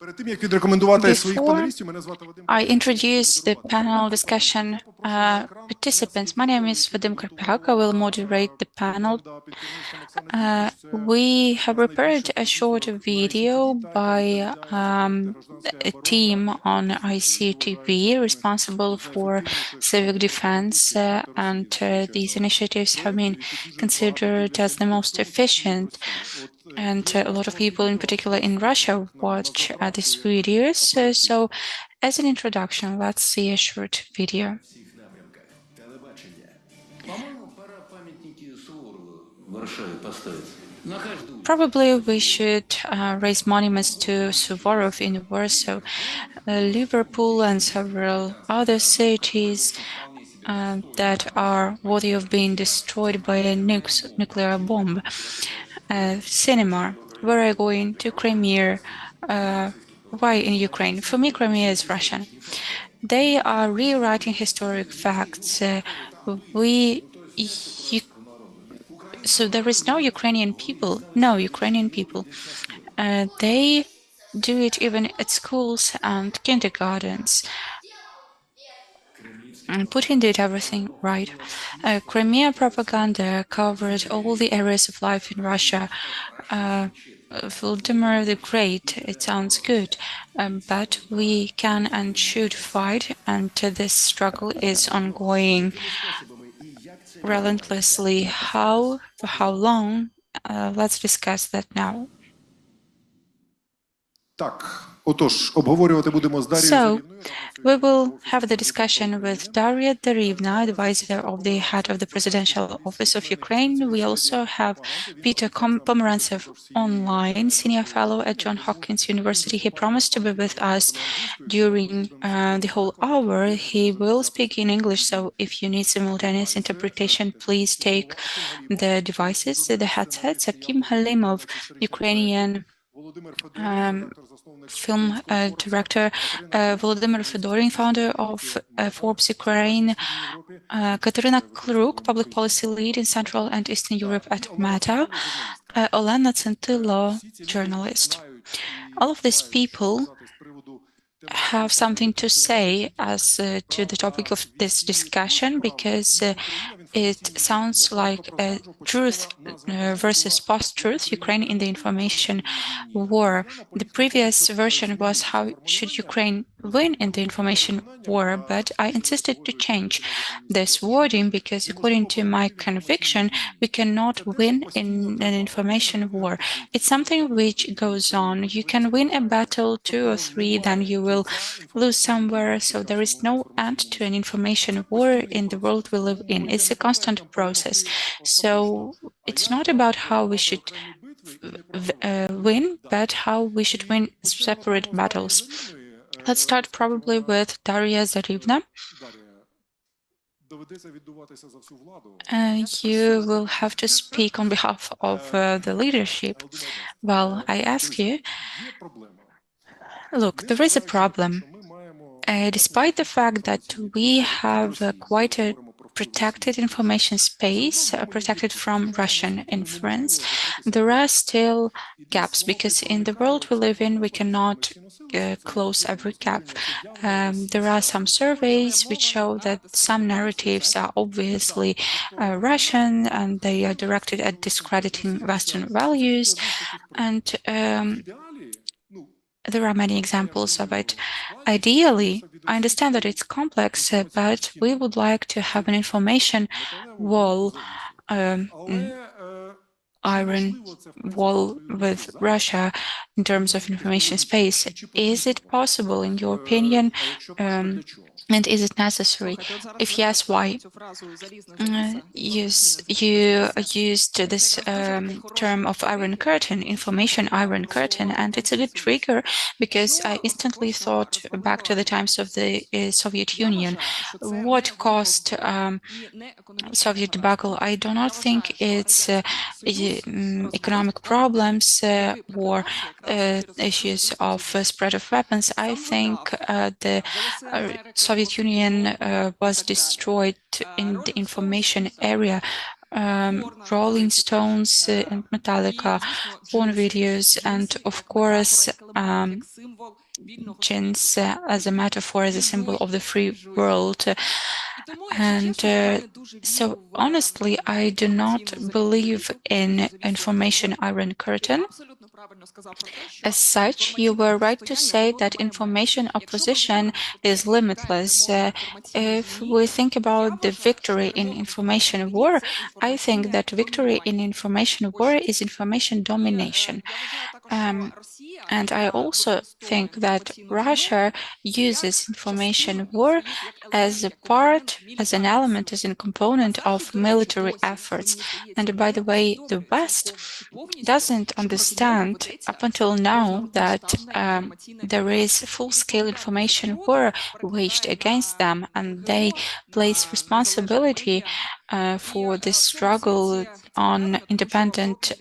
Before I introduce the panel discussion participants, my name is Vadim Karpiak. I will moderate the panel. We have prepared a short video by a team on ICTV responsible for civic defense, and these initiatives have been considered as the most efficient. And a lot of people, in particular in Russia, watch these videos. So, as an introduction, let's see a short video. Probably we should raise monuments to Suvorov in Warsaw, Liverpool, and several other cities that are worthy of being destroyed by a nuclear bomb. Cinema, where are you going to Crimea? Why in Ukraine? For me, Crimea is Russian. They are rewriting historic facts. So there is no Ukrainian people, no Ukrainian people. They do it even at schools and kindergartens. And Putin did everything right. Crimea propaganda covered all the areas of life in Russia. Vladimir the Great, it sounds good, but we can and should fight, and this struggle is ongoing relentlessly. For how long? Let's discuss that now. So, we will have the discussion with Daria Derivna, advisor of the head of the Presidential Office of Ukraine. We also have Peter Pomerantsev online, senior fellow at Johns Hopkins University. He promised to be with us during the whole hour. He will speak in English, so if you need simultaneous interpretation, please take the devices, the headsets. Akim Halimov, Ukrainian film director, Volodymyr Fedorin, founder of Forbes Ukraine, Katerina Klruk, public policy lead in Central and Eastern Europe at Meta, Olena Tsentilo, journalist. All of these people have something to say as to the topic of this discussion, because it sounds like a truth versus post-truth, Ukraine in the information war. The previous version was how should Ukraine win in the information war, but I insisted to change this wording because according to my conviction, we cannot win in an information war. It's something which goes on. You can win a battle 2 or 3, then you will lose somewhere. So there is no end to an information war in the world we live in. It's a constant process. So it's not about how we should win, but how we should win separate battles. Let's start probably with Daria Zarivna. You will have to speak on behalf of the leadership. Well, I ask you, look, there is a problem. Despite the fact that we have quite a protected information space, protected from Russian influence, there are still gaps, because in the world we live in, we cannot close every gap. There are some surveys which show that some narratives are obviously Russian, and they are directed at discrediting Western values, and there are many examples of it. Ideally, I understand that it's complex, but we would like to have an information wall, iron wall with Russia in terms of information space. Is it possible, in your opinion, and is it necessary? If yes, why? Yes, you used this term of Iron Curtain, information Iron Curtain, and it's a good trigger because I instantly thought back to the times of the Soviet Union. What caused Soviet debacle? I do not think it's economic problems or issues of spread of weapons. I think the Soviet Union was destroyed in the information area Rolling Stones and Metallica, porn videos, and of course, jeans as a metaphor, as a symbol of the free world. And so, honestly, I do not believe in information iron curtain. As such, you were right to say that information opposition is limitless. If we think about the victory in information war, I think that victory in information war is information domination. And I also think that Russia uses information war as a part, as an element, as a component of military efforts. And by the way, the West doesn't understand up until now that there is full-scale information war waged against them, and they place responsibility for this struggle on independent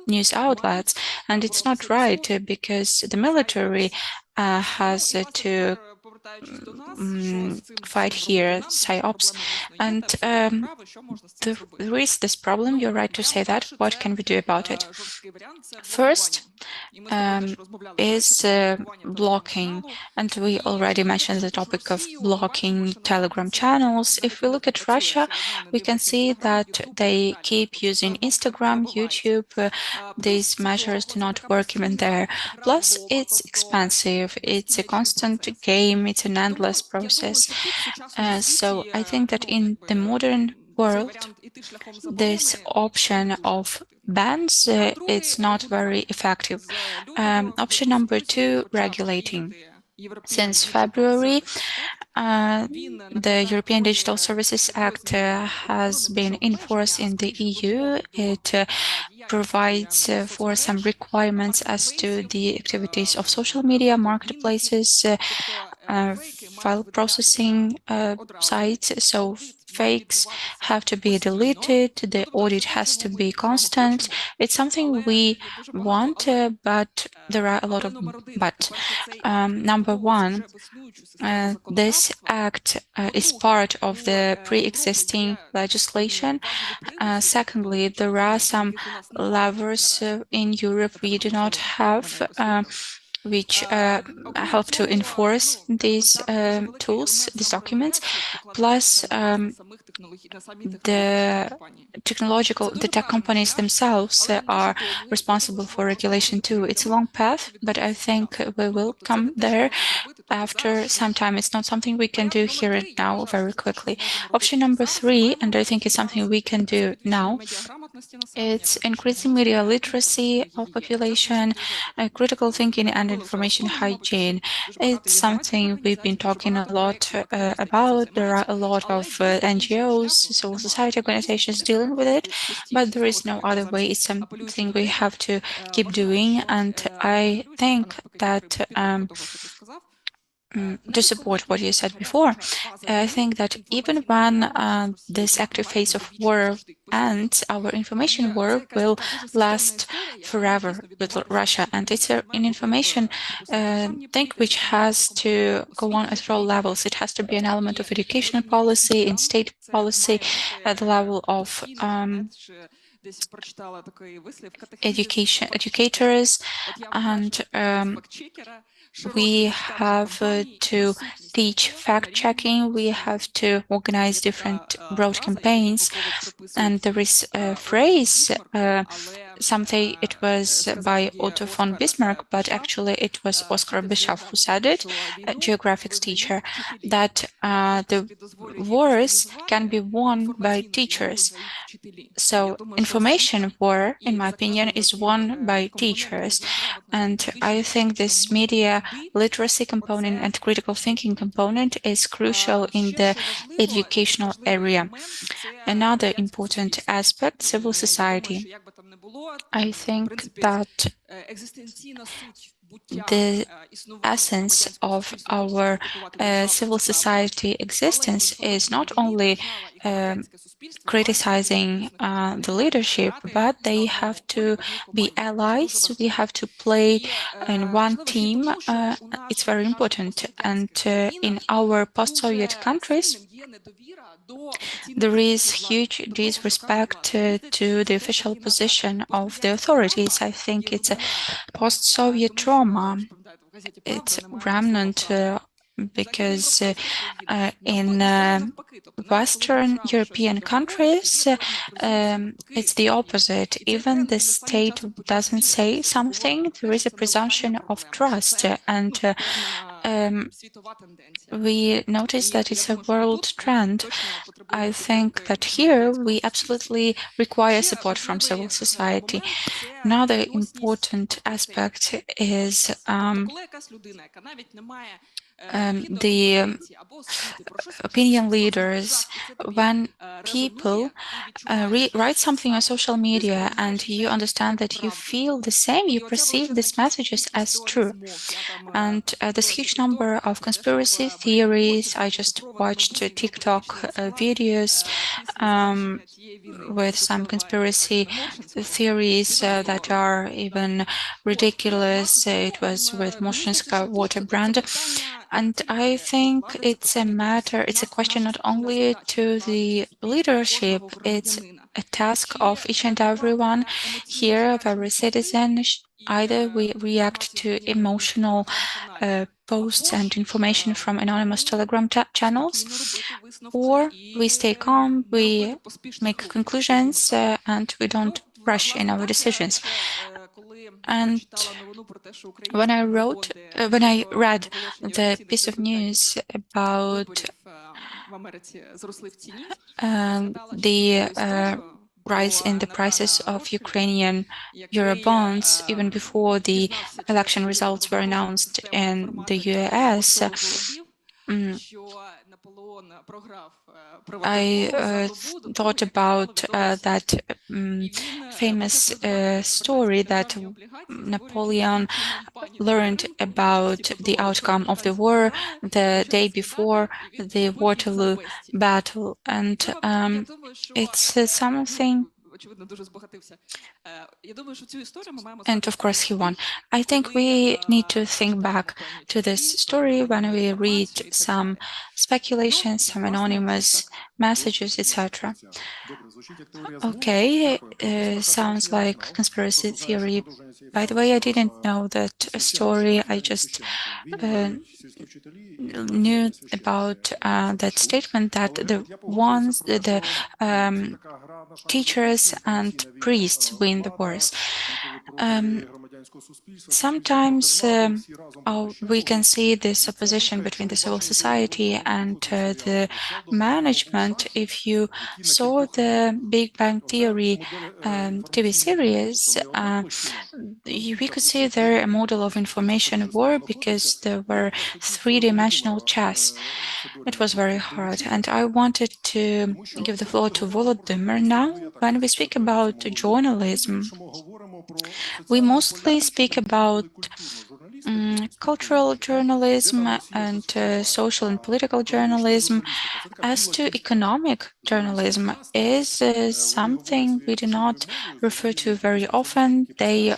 news outlets. And it's not right because the military has to fight here, psyops, and there is this problem. You're right to say that. What can we do about it? First, is blocking, and we already mentioned the topic of blocking Telegram channels. If we look at Russia, we can see that they keep using Instagram, YouTube. These measures do not work even there. Plus, it's expensive. It's a constant game. It's an endless process. So I think that in the modern world, this option of bans, it's not very effective. Option number two, regulating. Since February, the European Digital Services Act has been enforced in the EU. It provides for some requirements as to the activities of social media marketplaces, file processing sites. So fakes have to be deleted. The audit has to be constant. It's something we want, but there are a lot of but. Number one, this act is part of the pre-existing legislation. Secondly, there are some levers in Europe we do not have, which help to enforce these tools, these documents. Plus, the tech companies themselves are responsible for regulation too. It's a long path, but I think we will come there after some time. It's not something we can do here and now very quickly. Option number three, and I think it's something we can do now, it's increasing media literacy of population, critical thinking, and information hygiene. It's something we've been talking a lot about. There are a lot of NGOs, civil society organizations dealing with it, but there is no other way. It's something we have to keep doing, and I think that to support what you said before, I think that even when this active phase of war ends, our information war will last forever with Russia. And it's an information thing which has to go on at all levels. It has to be an element of educational policy, in state policy, at the level of educators, and we have to teach fact-checking. We have to organize different broad campaigns. And there is a phrase, something it was by Otto von Bismarck, but actually it was Oscar Bischoff who said it, a geographics teacher, that the wars can be won by teachers. So information war, in my opinion, is won by teachers. And I think this media literacy component and critical thinking component is crucial in the educational area. Another important aspect, civil society. I think that the essence of our civil society existence is not only criticizing the leadership, but they have to be allies. We have to play in one team. It's very important. And in our post-Soviet countries, There is huge disrespect to the official position of the authorities. I think it's a post-Soviet trauma. It's remnant because in Western European countries, it's the opposite. Even the state doesn't say something, there is a presumption of trust, and we notice that it's a world trend. I think that here we absolutely require support from civil society. Another important aspect is the opinion leaders. When people write something on social media and you understand that you feel the same, you perceive these messages as true. And this huge number of conspiracy theories. I just watched TikTok videos with some conspiracy theories that are even ridiculous. It was with Moshenska water brand. And I think it's a question not only to the leadership, it's a task of each and everyone here, of every citizen. Either we react to emotional posts and information from anonymous Telegram channels, or we stay calm, we make conclusions, and we don't rush in our decisions. And when I read the piece of news about the rise in the prices of Ukrainian euro bonds, even before the election results were announced in the US, I thought about that famous story that Napoleon learned about the outcome of the war the day before the Waterloo battle, and it's something. And of course, he won. I think we need to think back to this story when we read some speculations, some anonymous messages, etc. Okay, sounds like conspiracy theory. By the way, I didn't know that story. I just knew about that statement that the teachers and priests win the wars. Sometimes we can see this opposition between the civil society and the management. If you saw the Big Bang Theory TV series, we could see there a model of information war because there were three-dimensional chess. It was very hard, and I wanted to give the floor to Volodymyr now. When we speak about journalism, we mostly speak about cultural journalism and social and political journalism. As to economic journalism, is something we do not refer to very often. They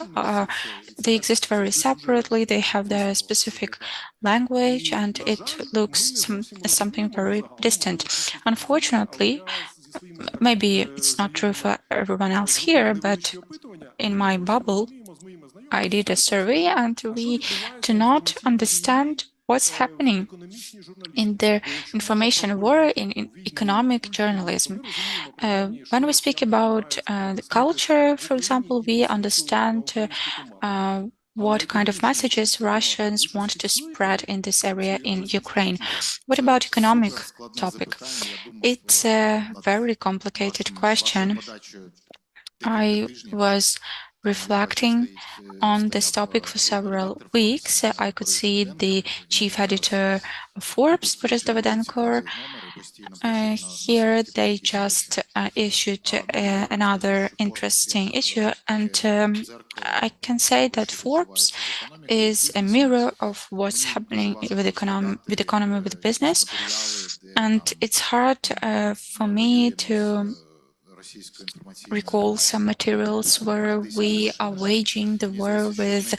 exist very separately. They have their specific language, and it looks something very distant. Unfortunately, maybe it's not true for everyone else here, but in my bubble, I did a survey and we do not understand what's happening in the information war in economic journalism. When we speak about the culture, for example, we understand what kind of messages Russians want to spread in this area in Ukraine. What about economic topic? It's a very complicated question. I was reflecting on this topic for several weeks. I could see the chief editor of Forbes, Boris Davydenko. Here they just issued another interesting issue, and I can say that Forbes is a mirror of what's happening with economy, with business, and it's hard for me to recall some materials where we are waging the war with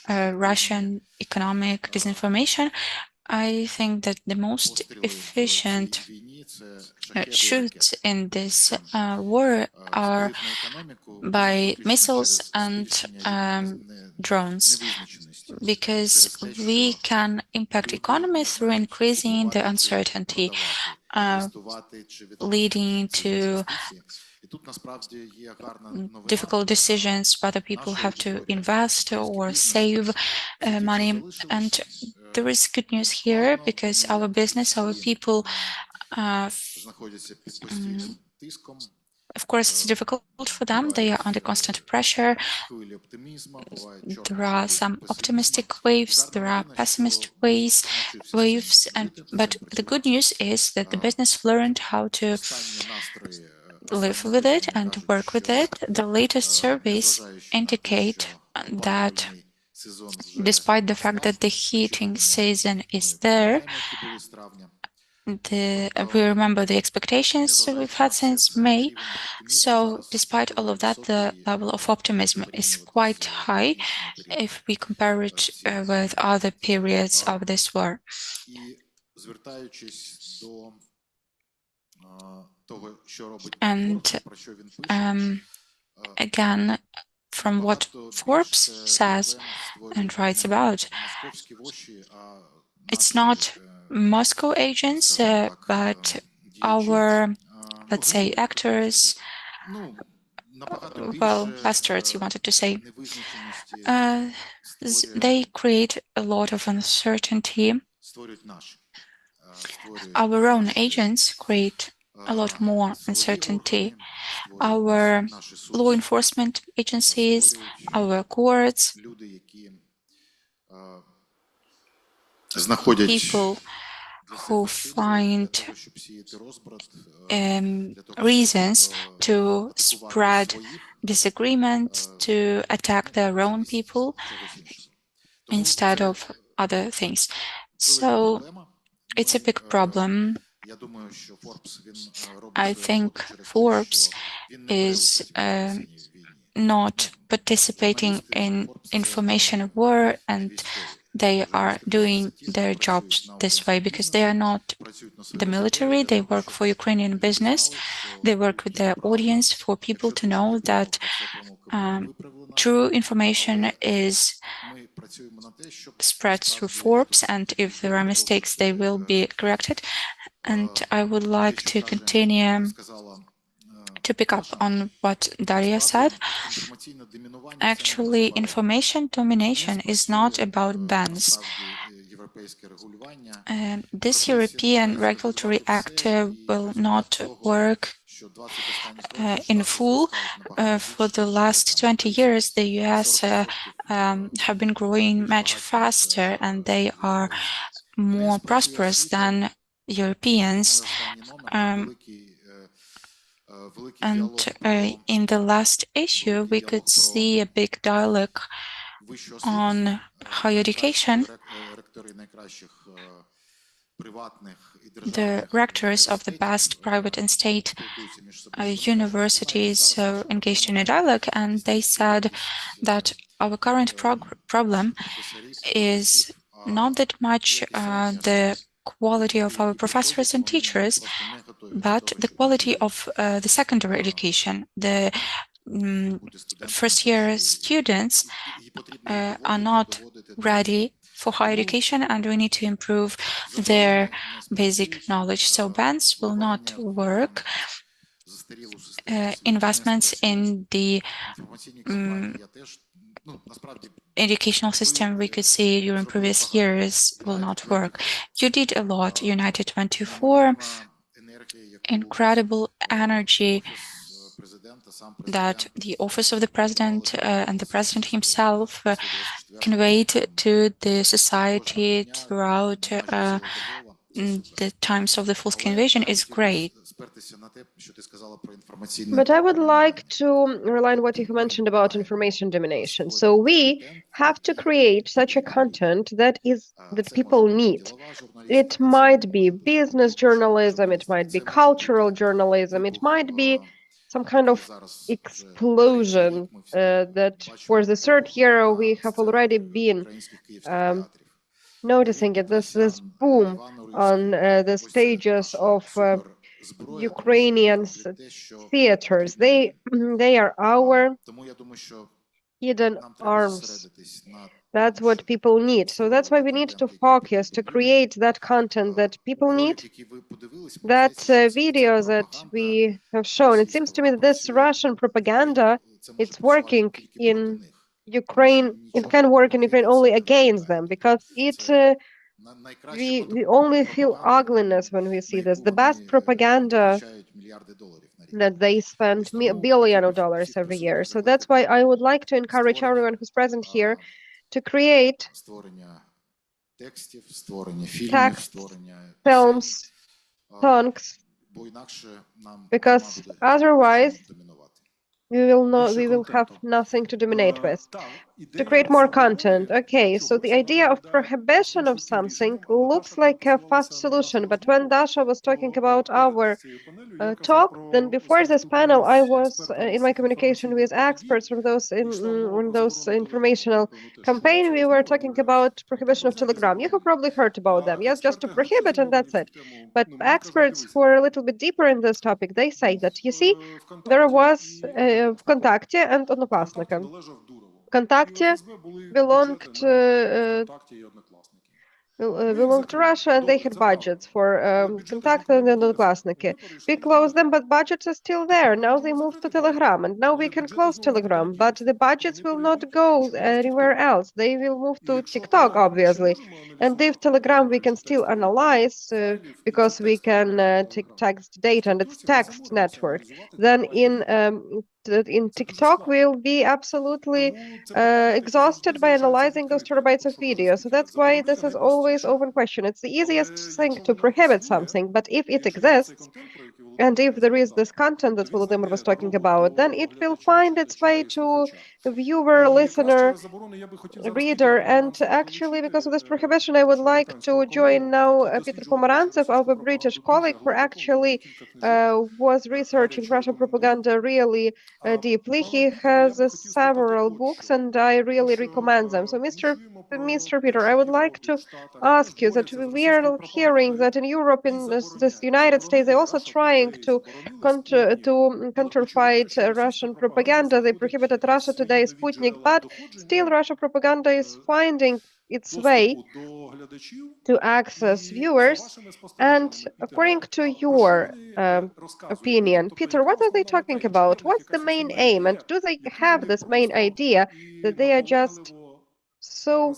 Russian economic disinformation. I think that the most efficient shoots in this war are by missiles and drones, because we can impact economy through increasing the uncertainty, leading to difficult decisions whether people have to invest or save money. And there is good news here, because our business, our people, of course, it's difficult for them. They are under constant pressure. There are some optimistic waves, there are pessimistic waves, but the good news is that the business learned how to live with it and work with it. The latest surveys indicate that despite the fact that the heating season is there, we remember the expectations we've had since May. So despite all of that, the level of optimism is quite high if we compare it with other periods of this war. And again, from what Forbes says and writes about, it's not Moscow agents, but our, let's say, actors, well, bastards, you wanted to say, they create a lot of uncertainty. Our own agents create a lot more uncertainty. Our law enforcement agencies, our courts, people who find reasons to spread disagreement, to attack their own people instead of other things. So it's a big problem. I think Forbes is not participating in information war, and they are doing their jobs this way because they are not the military. They work for Ukrainian business. They work with their audience for people to know that true information is spread through Forbes, and if there are mistakes, they will be corrected. And I would like to continue to pick up on what Daria said. Actually, information domination is not about bans. This European regulatory act will not work in full. For the last 20 years, the US have been growing much faster, and they are more prosperous than Europeans. And in the last issue, we could see a big dialogue on higher education. The rectors of the best private and state universities engaged in a dialogue, and they said that our current problem is not that much the quality of our professors and teachers, but the quality of the secondary education. The first-year students are not ready for higher education, and we need to improve their basic knowledge. So bans will not work. Investments in the educational system we could see during previous years will not work. You did a lot, United 24, incredible energy that the office of the president and the president himself conveyed to the society throughout the times of the full-scale invasion is great. But I would like to rely on what you mentioned about information domination. So we have to create such a content that people need. It might be business journalism, it might be cultural journalism, it might be some kind of explosion that for the third year we have already been noticing it. This boom on the stages of Ukrainian theaters. They are our hidden arms. That's what people need. So that's why we need to focus to create that content that people need. That video that we have shown, it seems to me that this Russian propaganda, it's working in Ukraine. It can work in Ukraine only against them because we only feel ugliness when we see this. The best propaganda that they spend billion of dollars every year. So that's why I would like to encourage everyone who's present here to create texts, films, songs, because otherwise we will have nothing to dominate with. To create more content. Okay, so the idea of prohibition of something looks like a fast solution, but when Dasha was talking about our talk, then before this panel, I was in my communication with experts from those informational campaign. We were talking about prohibition of Telegram. You have probably heard about them. Yes, just to prohibit, and that's it. But experts who are a little bit deeper in this topic, they say that you see, there was ВКонтакте and Одноклассники. ВКонтакте belonged belonged to Russia, and they had budgets for Contact and Одноклассники. We closed them, but budgets are still there. Now they moved to Telegram, and now we can close Telegram, but the budgets will not go anywhere else. They will move to TikTok, obviously. And if Telegram we can still analyze because we can take text data and it's text network, then in TikTok we'll be absolutely exhausted by analyzing those terabytes of video. So that's why this is always open question. It's the easiest thing to prohibit something, but if it exists, and if there is this content that Volodymyr was talking about, then it will find its way to viewer, listener, reader. And actually, because of this prohibition, I would like to join now Peter Pomerantsev, our British colleague, who actually was researching Russian propaganda really deeply. He has several books, and I really recommend them. So, Mr. Peter, I would like to ask you that we are hearing that in Europe, in this United States, they're also trying to counterfight Russian propaganda. They prohibited Russia Today, Sputnik, but still Russian propaganda is finding its way to access viewers. And according to your opinion, Peter, what are they talking about? What's the main aim? And do they have this main idea that they are just so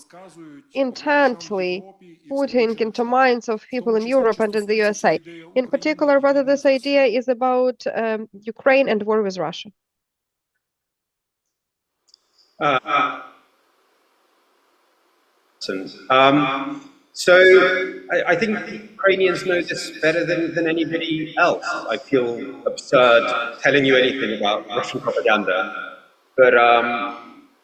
intently putting into minds of people in Europe and in the USA? In particular, whether this idea is about Ukraine and war with Russia. So I think Ukrainians know this better than anybody else. I feel absurd telling you anything about Russian propaganda, but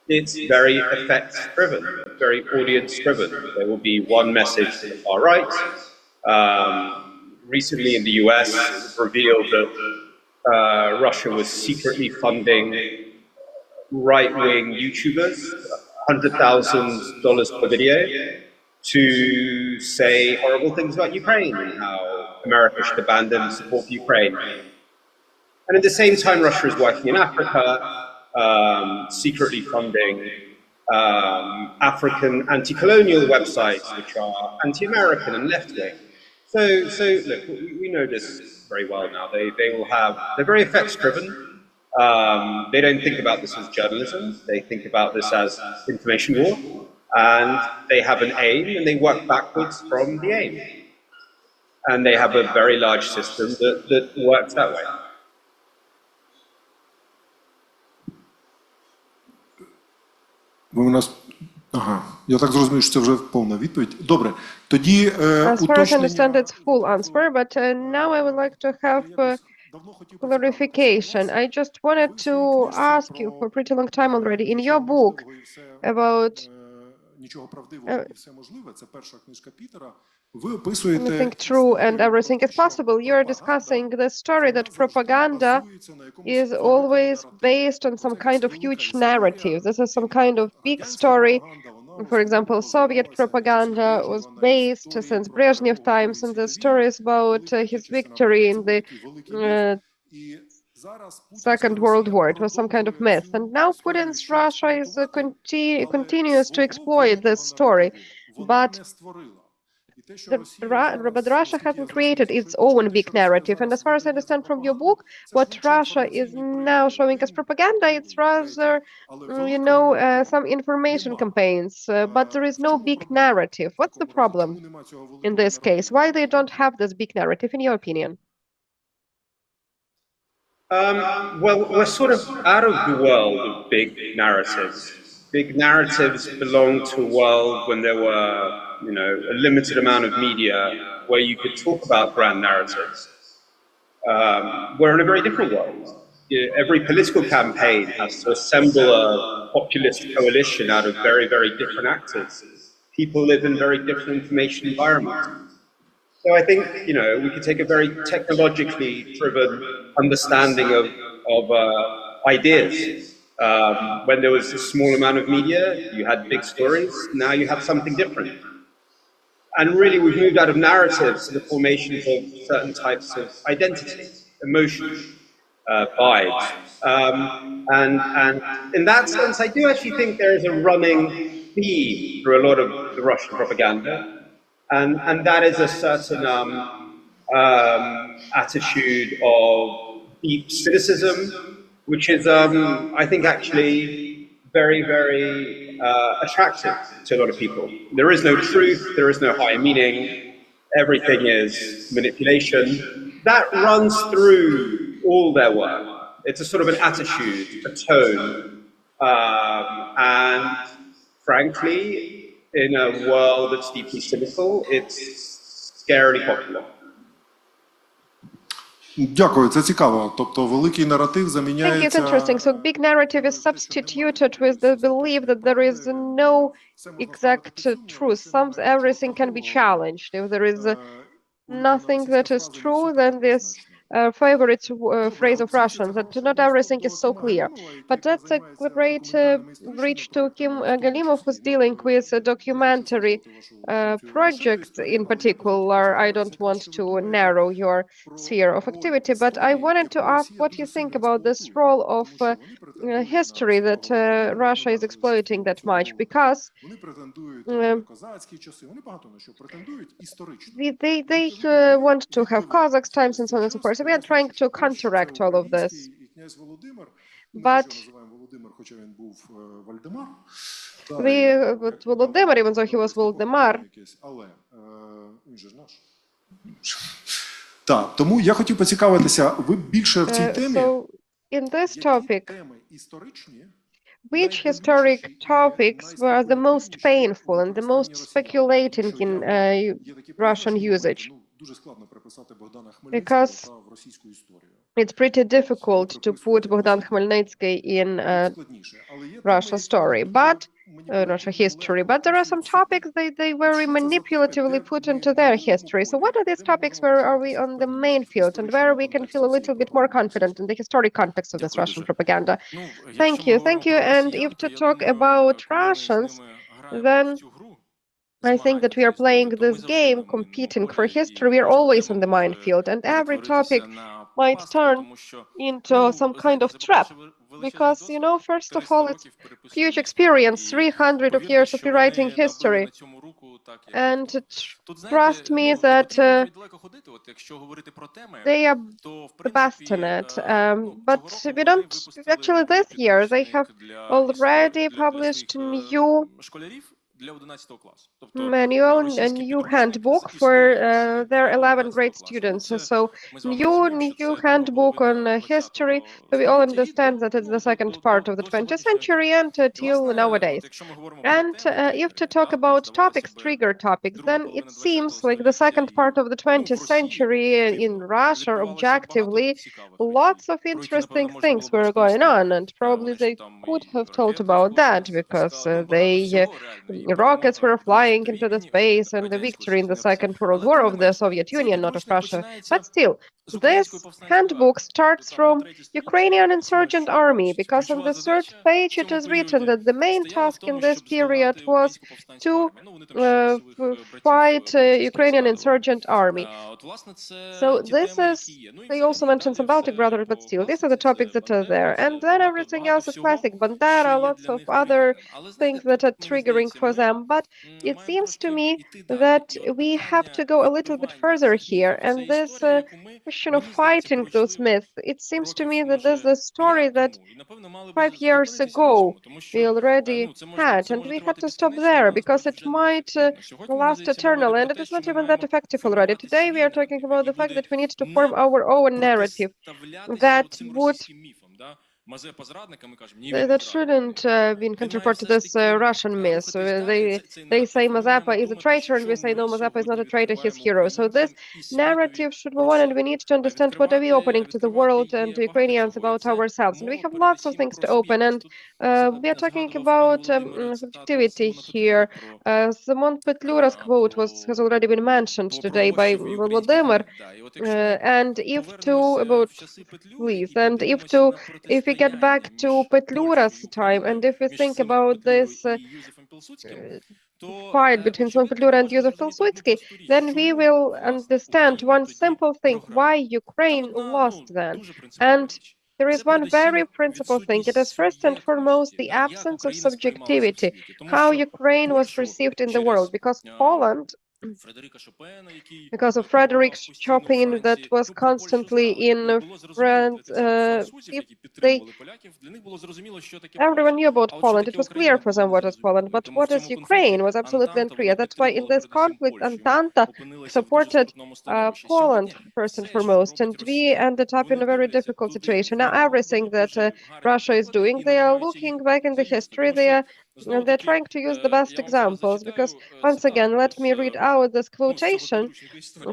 it's very effects-driven, very audience-driven. There will be one message to the far right. Recently in the US, it was revealed that Russia was secretly funding right-wing YouTubers, $100,000 per video, to say horrible things about Ukraine and how America should abandon support for Ukraine. And at the same time, Russia is working in Africa, secretly funding African anti-colonial websites, which are anti-American and left-wing. So look, we know this very well now. They're very effects-driven. They don't think about this as journalism. They think about this as information war. And they have an aim, and they work backwards from the aim. And they have a very large system that works that way. Я так зрозумів, що це вже повна відповідь. Добре, тоді As far as I understand, it's full answer, but now I would like to have clarification. I just wanted to ask you for a pretty long time already. In your book about anything true and everything is possible, you're discussing the story that propaganda is always based on some kind of huge narrative. This is some kind of big story for example, Soviet propaganda was based since Brezhnev times on the stories about his victory in the uh, Second World War. It was some kind of myth. And now Putin's Russia is continues to exploit this story. But but Russia hasn't created its own big narrative. And as far as I understand from your book, what Russia is now showing as propaganda, it's rather, some information campaigns, but there is no big narrative. What's the problem in this case? Why they don't have this big narrative, in your opinion? Well, we're sort of out of the world of big narratives. Big narratives belong to a world when there were, a limited amount of media where you could talk about grand narratives. We're in a very different world. Every political campaign has to assemble a populist coalition out of very, very different actors. People live in very different information environments. So I think, we could take a very technologically driven understanding of ideas. When there was a small amount of media, you had big stories. Now you have something different. And really, we've moved out of narratives to the formations of certain types of identity, emotions, vibes. And in that sense, I do actually think there is a running theme through a lot of the Russian propaganda. And that is a certain attitude of deep cynicism, which is, I think, actually very, very attractive to a lot of people. There is no truth, there is no higher meaning, everything is manipulation. That runs through all their work. It's a sort of an attitude, a tone, and frankly, in a world that's deeply cynical, it's scarily popular. Дякую, це цікаво. Тобто великий наратив I think it's заміняється... interesting. So big narrative is substituted with the belief that there is no exact truth. Everything can be challenged. If there is nothing that is true, then this favorite phrase of Russians, that not everything is so clear. But that's a great bridge to Kim Galimov, who's dealing with a documentary project in particular. I don't want to narrow your sphere of activity, but I wanted to ask what you think about this role of history that Russia is exploiting that much, because they want to have Kazakh's times and so on and so forth. So we are trying to counteract all of this. But Volodymyr, even though he was Volodymyr, Так, тому я хотів поцікавитися, ви більше в цій темі... So in this topic, which historic topics were the most painful and the most speculating in Russian usage? Because it's pretty difficult to put Bogdan Khmelnytsky in Russia story, but Russia history. But there are some topics they very manipulatively put into their history. So what are these topics where are we on the main field and where we can feel a little bit more confident in the historic context of this Russian propaganda? Thank you. And if to talk about Russians, then I think that we are playing this game, competing for history. We are always on the minefield, and every topic might turn into some kind of trap. Because, first of all, it's huge experience, 300 of years of rewriting history. And trust me that they are the best in it. But we don't, actually this year, they have already published new manual, a new handbook for their 11th grade students. So new handbook on history. So we all understand that it's the second part of the 20th century and till nowadays. And if to talk about topics, trigger topics, then it seems like the second part of the 20th century in Russia, objectively, lots of interesting things were going on, and probably they could have told about that because rockets were flying into the space and the victory in the Second World War of the Soviet Union, not of Russia. But still, This handbook starts from Ukrainian insurgent army because on the third page it is written that the main task in this period was to fight Ukrainian insurgent army. So this is, they also mentioned some Baltic brothers, but still, these are the topics that are there. And then everything else is classic Bandera, lots of other things that are triggering for them. But it seems to me that we have to go a little bit further here. And this question of fighting those myths, it seems to me that there's a story that 5 years ago we already had, and we had to stop there because it might last eternal, and it is not even that effective already. Today we are talking about the fact that we need to form our own narrative that would that shouldn't be in counterpart to this Russian myth. So they say Mazeppa is a traitor, and we say no, Mazeppa is not a traitor; he's hero. So this narrative should move on, and we need to understand what are we opening to the world and to Ukrainians about ourselves. And we have lots of things to open, and we are talking about subjectivity here. Simon Petlura's quote has already been mentioned today by Volodymyr, and if to about please, and if we get back to Petlura's time, and if we think about this fight between Simon Petlura and Józef Pilsudski, then we will understand one simple thing, why Ukraine lost then. And there is one very principal thing. It is first and foremost the absence of subjectivity, how Ukraine was perceived in the world, because Poland, because of Frederick Chopin that was constantly in France. Everyone knew about Poland. It was clear for them what is Poland, but what is Ukraine was absolutely unclear. That's why in this conflict, Entente supported Poland first and foremost, and we ended up in a very difficult situation. Now, everything that Russia is doing, they are looking back in the history. They're trying to use the best examples because, once again, let me read out this quotation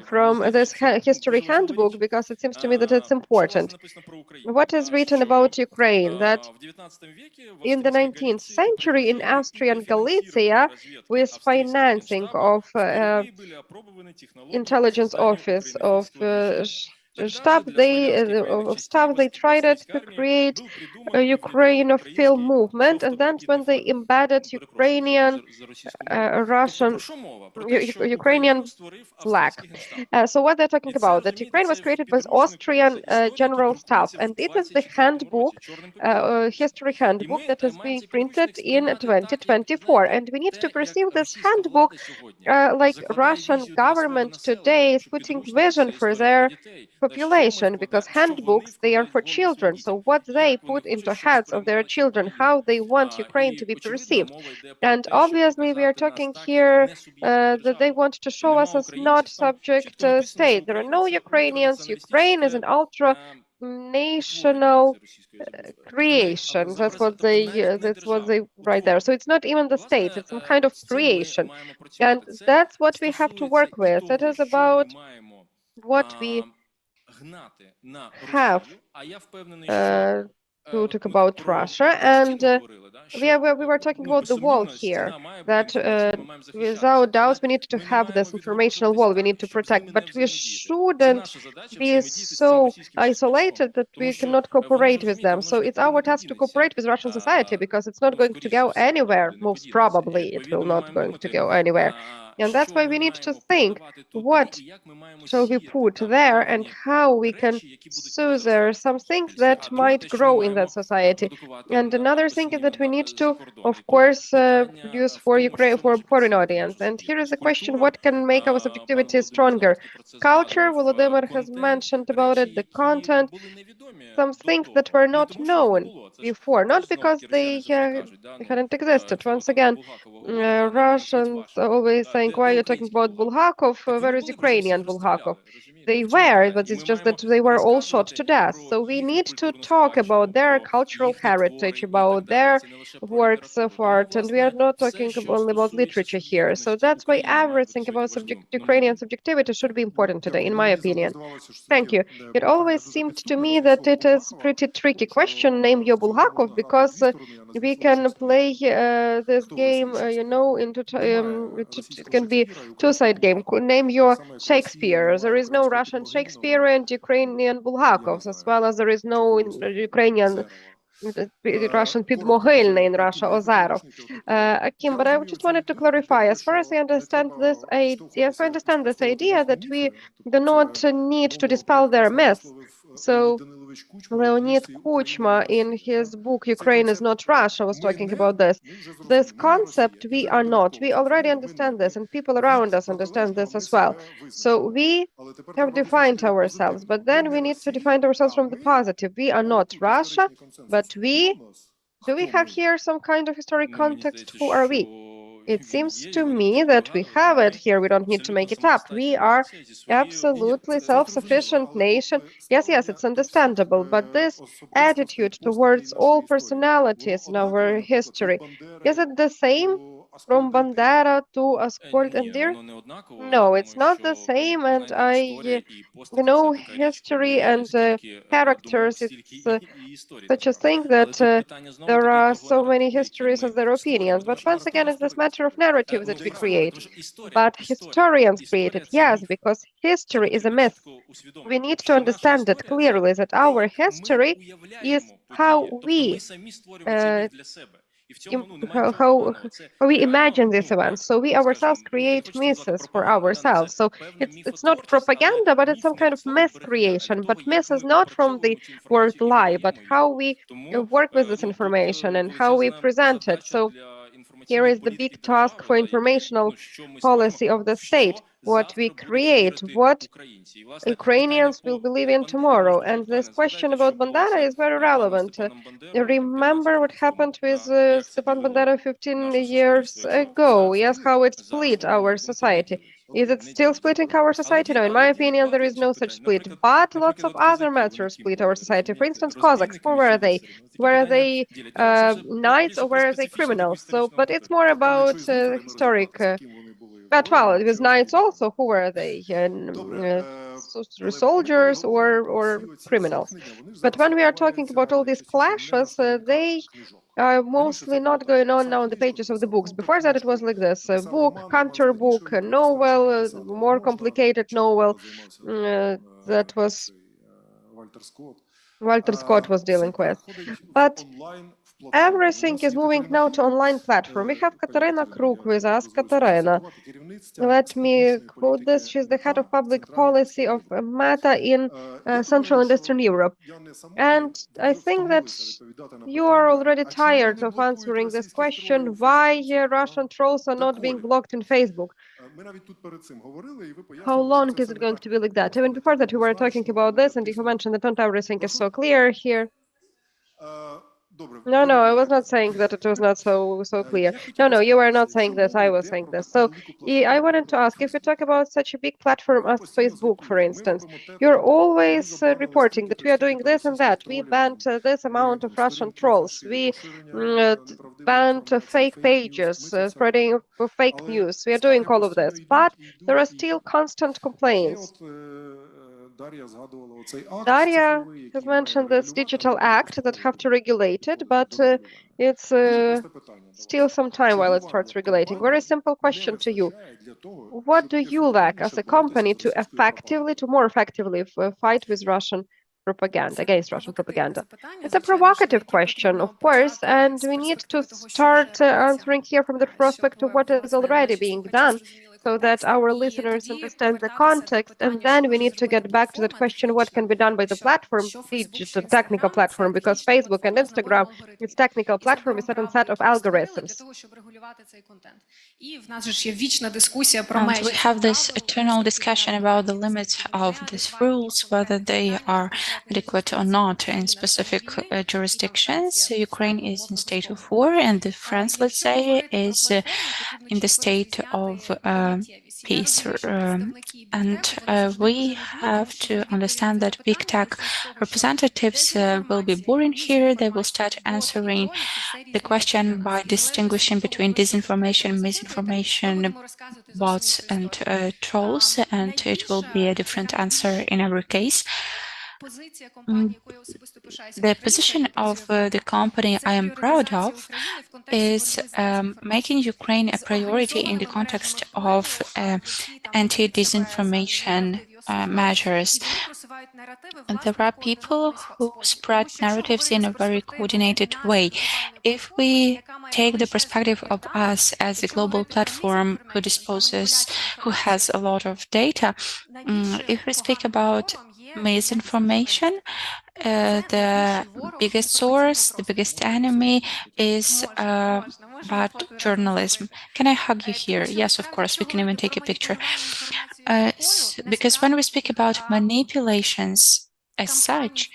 from this history handbook because it seems to me that it's important. What is written about Ukraine? That in the 19th century in Austrian Galicia, with financing of intelligence office of staff, they tried to create a Ukrainophile movement, and then when they embedded Ukrainian Russian Ukrainian flag. So what they're talking about, that Ukraine was created by Austrian general staff, and it is the handbook, history handbook that is being printed in 2024. And we need to perceive this handbook like Russian government today is putting vision for their population, because handbooks, they are for children. So what they put into heads of their children, how they want Ukraine to be perceived. And obviously we are talking here that they want to show us as not subject state. There are no Ukrainians. Ukraine is an ultra national creation. That's what they write there. So it's not even the state, it's some kind of creation. And that's what we have to work with. It is about what we have to talk about Russia, and we were talking about the wall here, that without doubt we need to have this informational wall, we need to protect, but we shouldn't be so isolated that we cannot cooperate with them. So it's our task to cooperate with Russian society, because it's not going to go anywhere. Most probably it will not going to go anywhere. And that's why we need to think what shall we put there and how we can there some things that might grow in that society. And another thing is that we need to, of course, produce for Ukraine, for foreign audience. And here is the question: what can make our subjectivity stronger? Culture, Volodymyr has mentioned about it, the content, some things that were not known before, not because they hadn't existed. Once again, Russians always saying, why are you talking about Bulgakov? Where is Ukrainian Bulgakov? They were, but it's just that they were all shot to death. So we need to talk about their cultural heritage, about their works of art, and we are not talking only about literature here. So that's why everything about Ukrainian subjectivity should be important today, in my opinion. Thank you. It always seemed to me that it is pretty tricky question, name your Bulgakov, because we can play this game, into it can be two-side game. Name your Shakespeare. There is no Russian Shakespeare and Ukrainian Bulgakovs, as well as there is no Ukrainian Russian Підмогильний in Russia, Ozarov. Akim, but I just wanted to clarify, as far as I understand this idea that we do not need to dispel their myths. So Leonid Kuchma, in his book Ukraine is Not Russia, was talking about this. This concept, we are not. We already understand this, and people around us understand this as well. So we have defined ourselves, but then we need to define ourselves from the positive. We are not Russia, but do we have here some kind of historic context? Who are we? It seems to me that we have it here. We don't need to make it up. We are absolutely self-sufficient nation. Yes, it's understandable, but this attitude towards all personalities in our history, is it the same from Bandera to Askold and Dir? No, it's not the same, and history and characters, it's such a thing that there are so many histories as their opinions. But once again, it's this matter of narrative that we create. But historians create it, yes, because history is a myth. We need to understand it clearly that our history is how we how we imagine these events. So we ourselves create myths for ourselves. So it's not propaganda, but it's some kind of myth creation. But myth is not from the word lie, but how we work with this information and how we present it. So here is the big task for informational policy of the state. What we create, what Ukrainians will believe in tomorrow. And this question about Bandera is very relevant. Remember what happened with Stepan Bandera 15 years ago? Yes, how it split our society. Is it still splitting our society? No, in my opinion, there is no such split. But lots of other matters split our society. For instance, Cossacks, who were they? Were they knights or were they criminals? So, but it's more about historic. But well, it was knights also. Who were they? Soldiers or criminals? But when we are talking about all these clashes, they are mostly not going on now on the pages of the books. Before that, it was like this: a book, counter book, a novel, more complicated novel. That was Walter Scott was dealing with. But everything is moving now to online platform. We have Katarina Kruk with us. Katarina, let me quote this. She's the head of public policy of Meta in Central and Eastern Europe. And I think that you are already tired of answering this question, why Russian trolls are not being blocked in Facebook. How long is it going to be like that? Even before that, we were talking about this, and you mentioned that not everything is so clear here. No, I was not saying that it was not so clear. No, you were not saying this. I was saying this. So I wanted to ask, if we talk about such a big platform as Facebook, for instance, you're always reporting that we are doing this and that. We banned this amount of Russian trolls. We banned fake pages, spreading fake news. We are doing all of this, but there are still constant complaints. Daria has mentioned this digital act that have to regulate it, but it's still some time while it starts regulating. Very simple question to you. What do you lack as a company to more effectively fight with Russian propaganda, against Russian propaganda? It's a provocative question, of course, and we need to start answering here from the prospect of what is already being done, so that our listeners understand the context, and then we need to get back to that question, what can be done by the platform, digital technical platform, because Facebook and Instagram, its technical platform is a certain set of algorithms. And we have this eternal discussion about the limits of these rules, whether they are adequate or not in specific jurisdictions. Ukraine is in state of war, and France, let's say, is in the state of peace. And we have to understand that big tech representatives will be boring here. They will start answering the question by distinguishing between disinformation, misinformation, bots, and trolls, and it will be a different answer in every case. The position of the company I am proud of is making Ukraine a priority in the context of anti-disinformation measures. And there are people who spread narratives in a very coordinated way. If we take the perspective of us as a global platform who has a lot of data, if we speak about misinformation, the biggest source, the biggest enemy is bad journalism. Can I hug you here? Yes, of course. We can even take a picture. Because when we speak about manipulations as such,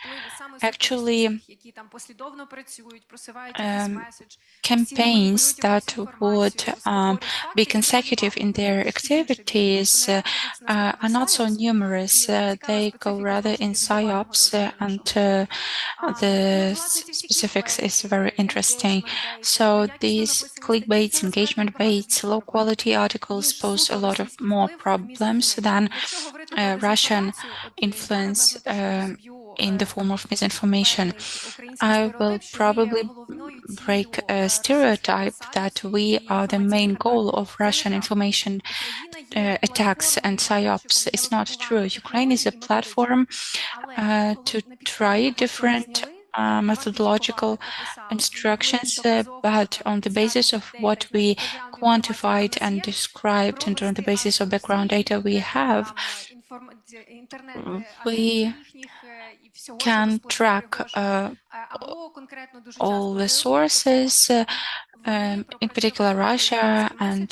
actually, campaigns that would be consecutive in their activities are not so numerous. They go rather in psyops, and the specifics is very interesting. So these clickbaits, engagement baits, low quality articles pose a lot of more problems than Russian influence in the form of misinformation. I will probably break a stereotype that we are the main goal of Russian information attacks and psyops. It's not true. Ukraine is a platform to try different methodological instructions, but on the basis of what we quantified and described and on the basis of background data we have, we can track all the sources, in particular Russia and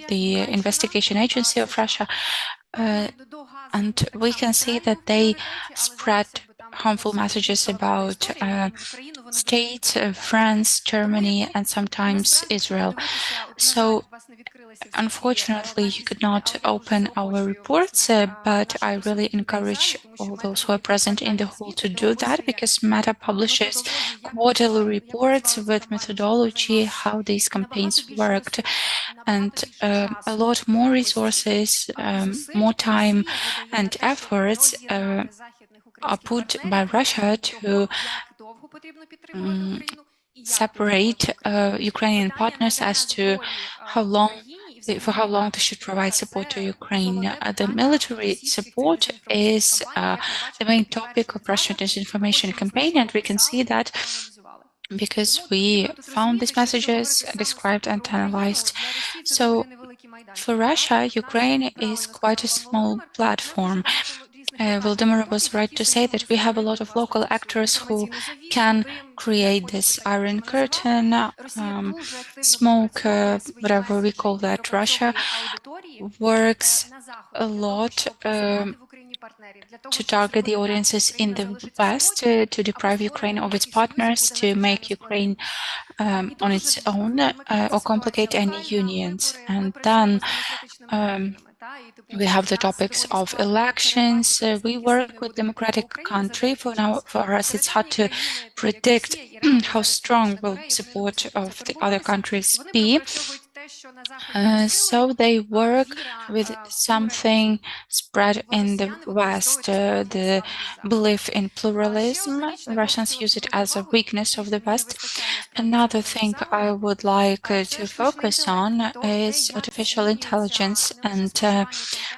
the investigation agency of Russia, and we can see that they spread harmful messages about states, France, Germany, and sometimes Israel. So unfortunately, you could not open our reports, but I really encourage all those who are present in the hall to do that, because Meta publishes quarterly reports with methodology, how these campaigns worked, and a lot more resources, more time and efforts are put by Russia to separate Ukrainian partners as to for how long they should provide support to Ukraine. The military support is the main topic of Russian disinformation campaign, and we can see that because we found these messages, described and analyzed. So for Russia, Ukraine is quite a small platform. Volodymyr was right to say that we have a lot of local actors who can create this iron curtain, smoke, whatever we call that. Russia works a lot to target the audiences in the West, to deprive Ukraine of its partners, to make Ukraine on its own, or complicate any unions. And then we have the topics of elections. We work with democratic country. For now, for us, it's hard to predict how strong will support of the other countries be. So they work with something spread in the West, the belief in pluralism. Russians use it as a weakness of the West. Another thing I would like to focus on is artificial intelligence and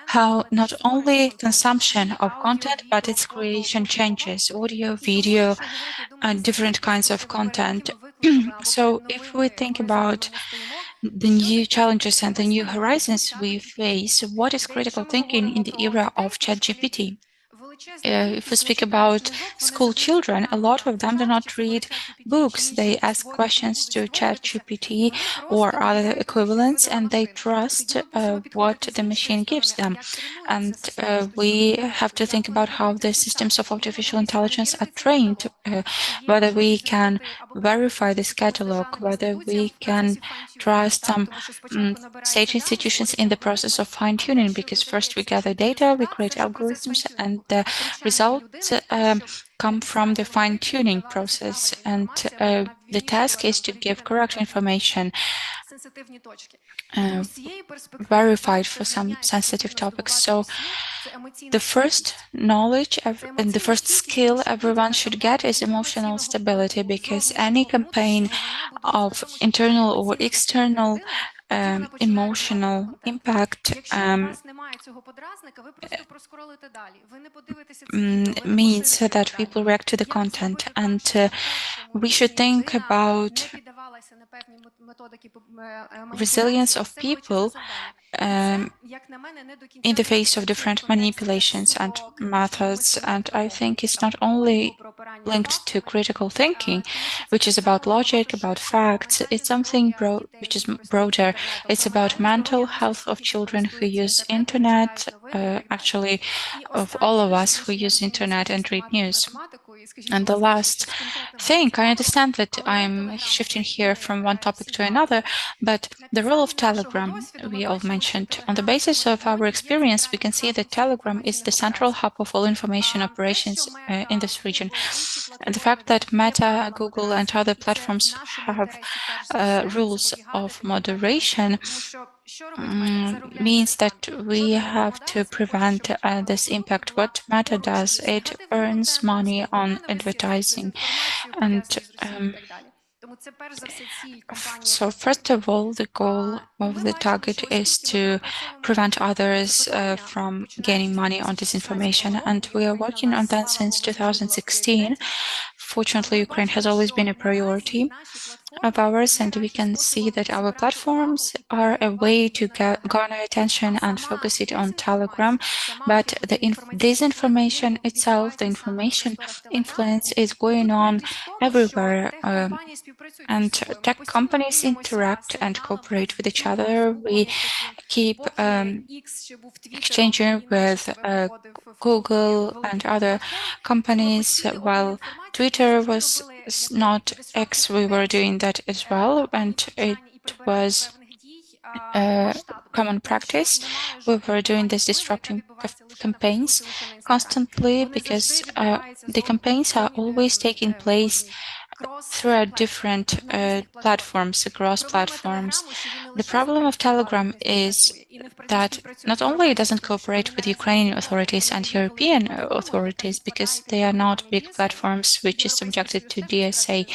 how not only consumption of content, but its creation changes, audio, video, and different kinds of content. So if we think about the new challenges and the new horizons we face, what is critical thinking in the era of ChatGPT? If we speak about school children, a lot of them do not read books. They ask questions to ChatGPT or other equivalents, and they trust what the machine gives them. And we have to think about how the systems of artificial intelligence are trained, whether we can verify this catalog, whether we can trust some state institutions in the process of fine-tuning, because first we gather data, we create algorithms, and the results come from the fine-tuning process, and the task is to give correct information verified for some sensitive topics. So the first knowledge and the first skill everyone should get is emotional stability, because any campaign of internal or external emotional impact means that people react to the content, and we should think about resilience of people in the face of different manipulations and methods. And I think it's not only linked to critical thinking, which is about logic, about facts. It's something which is broader. It's about mental health of children who use internet, actually of all of us who use internet and read news. And the last thing, I understand that I'm shifting here from one topic to another, but the role of Telegram, we all mentioned. On the basis of our experience, we can see that Telegram is the central hub of all information operations in this region. And the fact that Meta, Google, and other platforms have rules of moderation means that we have to prevent this impact. What Meta does, it earns money on advertising. And so first of all, the goal of the target is to prevent others from gaining money on disinformation. And we are working on that since 2016. Fortunately, Ukraine has always been a priority of ours, and we can see that our platforms are a way to garner attention and focus it on Telegram. But the disinformation itself, the information influence is going on everywhere. And tech companies interact and cooperate with each other. We keep exchanging with Google and other companies. While Twitter was not X, we were doing that as well, and it was common practice. We were doing these disrupting campaigns constantly because the campaigns are always taking place throughout different platforms, across platforms. The problem of Telegram is that not only it doesn't cooperate with Ukrainian authorities and European authorities because they are not big platforms which is subjected to DSA,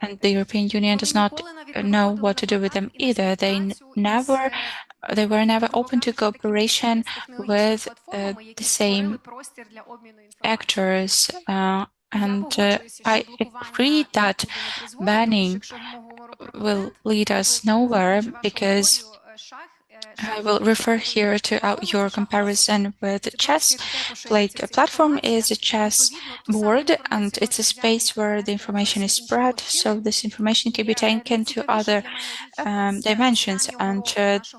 and the European Union does not know what to do with them either. They were never open to cooperation with the same actors. And I agree that banning will lead us nowhere, because I will refer here to your comparison with chess. A platform is a chess board, and it's a space where the information is spread, so this information can be taken to other dimensions. And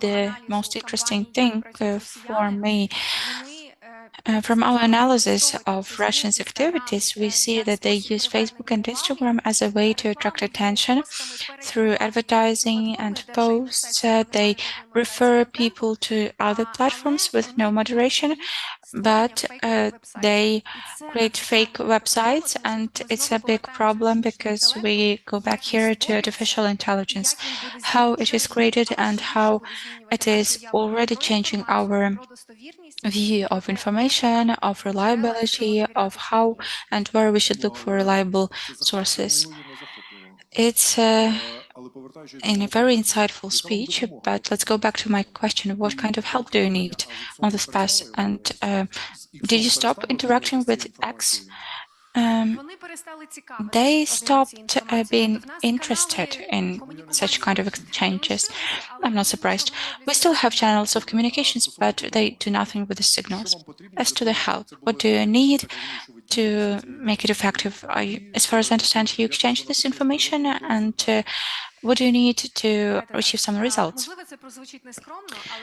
the most interesting thing for me, from our analysis of Russians' activities, we see that they use Facebook and Instagram as a way to attract attention through advertising and posts. They refer people to other platforms with no moderation, but they create fake websites, and it's a big problem because we go back here to artificial intelligence, how it is created and how it is already changing our view of information, of reliability, of how and where we should look for reliable sources. It's in a very insightful speech, but let's go back to my question. What kind of help do you need on this path? And did you stop interacting with X? They stopped being interested in such kind of exchanges. I'm not surprised. We still have channels of communications, but they do nothing with the signals. As to the help, what do you need to make it effective? As far as I understand, you exchange this information, and what do you need to achieve some results?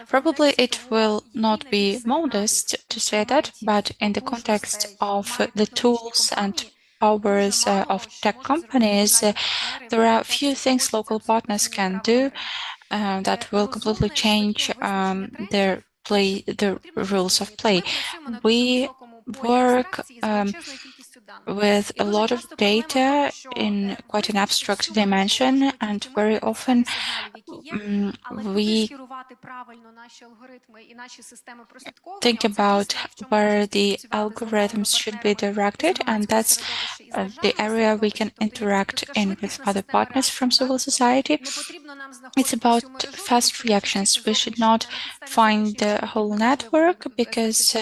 Probably it will not be modest to say that, but in the context of the tools and powers of tech companies, there are a few things local partners can do that will completely change the rules of play. We work with a lot of data in quite an abstract dimension, and very often we think about where the algorithms should be directed, and that's the area we can interact in with other partners from civil society. It's about fast reactions. We should not find the whole network because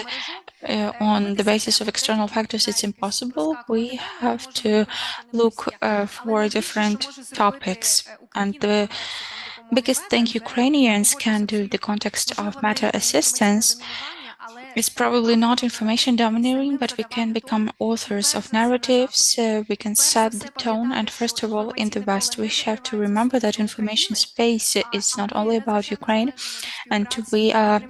on the basis of external factors it's impossible. We have to look for different topics, and the biggest thing Ukrainians can do in the context of Meta assistance is probably not information domineering, but we can become authors of narratives. We can set the tone, and first of all, in the West, we have to remember that information space is not only about Ukraine, and we are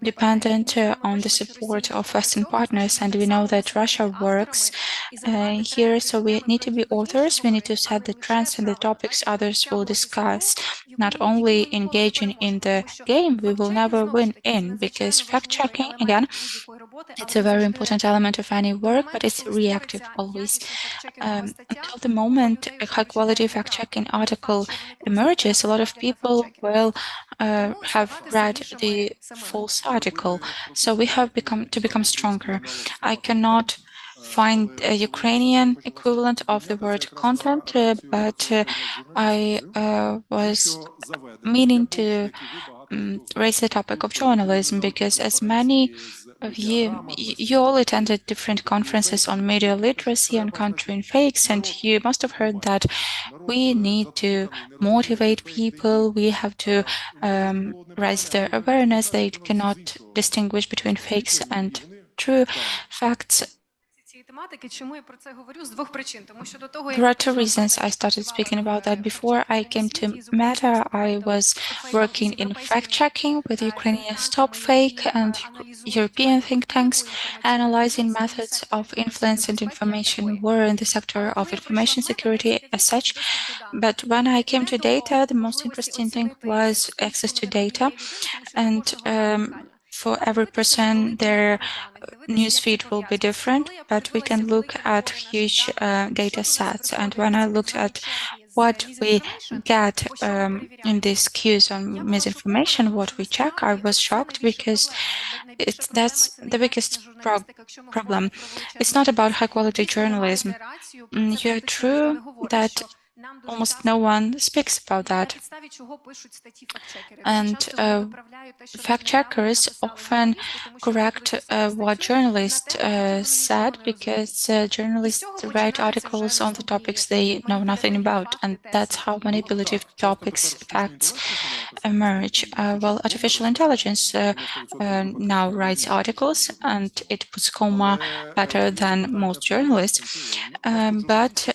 dependent on the support of Western partners, and we know that Russia works here, so we need to be authors. We need to set the trends and the topics others will discuss. Not only engaging in the game, we will never win in, because fact checking, again, it's a very important element of any work, but it's reactive always. Until the moment a high quality fact checking article emerges, a lot of people will have read the false article. So we have to become stronger. I cannot find a Ukrainian equivalent of the word content, but I was meaning to raise the topic of journalism, because as many of you all attended different conferences on media literacy, on countering fakes, and you must have heard that we need to motivate people. We have to raise their awareness. They cannot distinguish between fakes and true facts. There are two reasons I started speaking about that. Before I came to Meta, I was working in fact-checking with Ukrainian Stop Fake and European think tanks, analyzing methods of influence and information war in the sector of information security as such. But when I came to data, the most interesting thing was access to data, and for every person, their newsfeed will be different, but we can look at huge data sets. And when I looked at what we get in these queues on misinformation, what we check, I was shocked, because that's the biggest problem. It's not about high quality journalism. You're true that almost no one speaks about that. And fact checkers often correct what journalists said, because journalists write articles on the topics they know nothing about, and that's how manipulative topics, facts emerge. Well, artificial intelligence now writes articles, and it puts comma better than most journalists. But